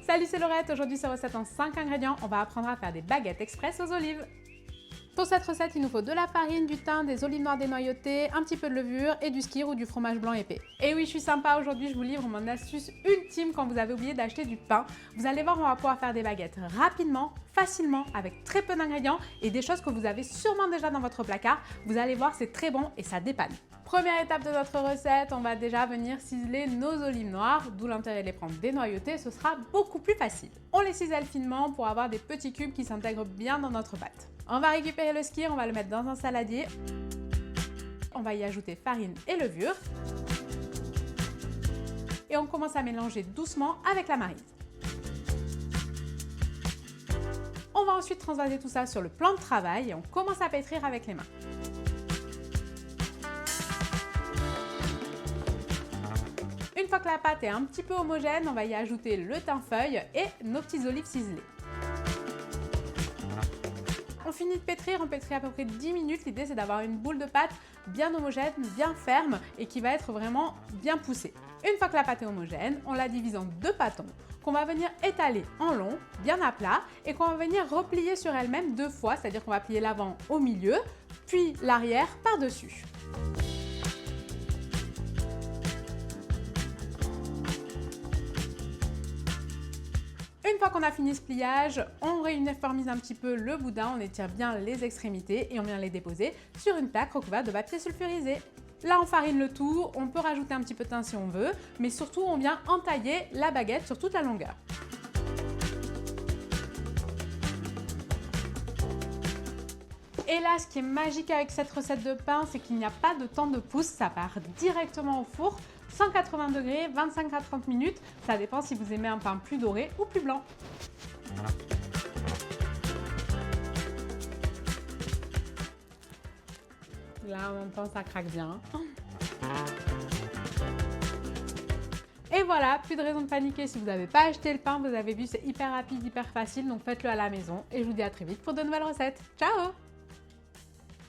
Salut, c'est Laurette. Aujourd'hui, c'est recette en 5 ingrédients. On va apprendre à faire des baguettes express aux olives. Pour cette recette, il nous faut de la farine, du thym, des olives noires dénoyautées, un petit peu de levure et du skyr ou du fromage blanc épais. Et oui, je suis sympa, aujourd'hui je vous livre mon astuce ultime quand vous avez oublié d'acheter du pain. Vous allez voir, on va pouvoir faire des baguettes rapidement, facilement, avec très peu d'ingrédients et des choses que vous avez sûrement déjà dans votre placard. Vous allez voir, c'est très bon et ça dépanne. Première étape de notre recette, on va déjà venir ciseler nos olives noires, d'où l'intérêt de les prendre dénoyautées, ce sera beaucoup plus facile. On les cisèle finement pour avoir des petits cubes qui s'intègrent bien dans notre pâte. On va récupérer le skyr, on va le mettre dans un saladier. On va y ajouter farine et levure. Et on commence à mélanger doucement avec la maryse. On va ensuite transvaser tout ça sur le plan de travail et on commence à pétrir avec les mains. Une fois que la pâte est un petit peu homogène, on va y ajouter le thym-feuille et nos petites olives ciselées. On finit de pétrir, on pétrit à peu près 10 minutes. L'idée, c'est d'avoir une boule de pâte bien homogène, bien ferme et qui va être vraiment bien poussée. Une fois que la pâte est homogène, on la divise en deux pâtons qu'on va venir étaler en long, bien à plat et qu'on va venir replier sur elle-même deux fois, c'est-à-dire qu'on va plier l'avant au milieu, puis l'arrière par-dessus. Une fois qu'on a fini ce pliage, on réuniformise un petit peu le boudin, on étire bien les extrémités et on vient les déposer sur une plaque recouverte de papier sulfurisé. Là, on farine le tout, on peut rajouter un petit peu de thym si on veut, mais surtout, on vient entailler la baguette sur toute la longueur. Et là, ce qui est magique avec cette recette de pain, c'est qu'il n'y a pas de temps de pousse, ça part directement au four. 180 degrés, 25 à 30 minutes, ça dépend si vous aimez un pain plus doré ou plus blanc. Là, en même temps, ça craque bien. Et voilà, plus de raison de paniquer si vous n'avez pas acheté le pain. Vous avez vu, c'est hyper rapide, hyper facile, donc faites-le à la maison. Et je vous dis à très vite pour de nouvelles recettes. Ciao!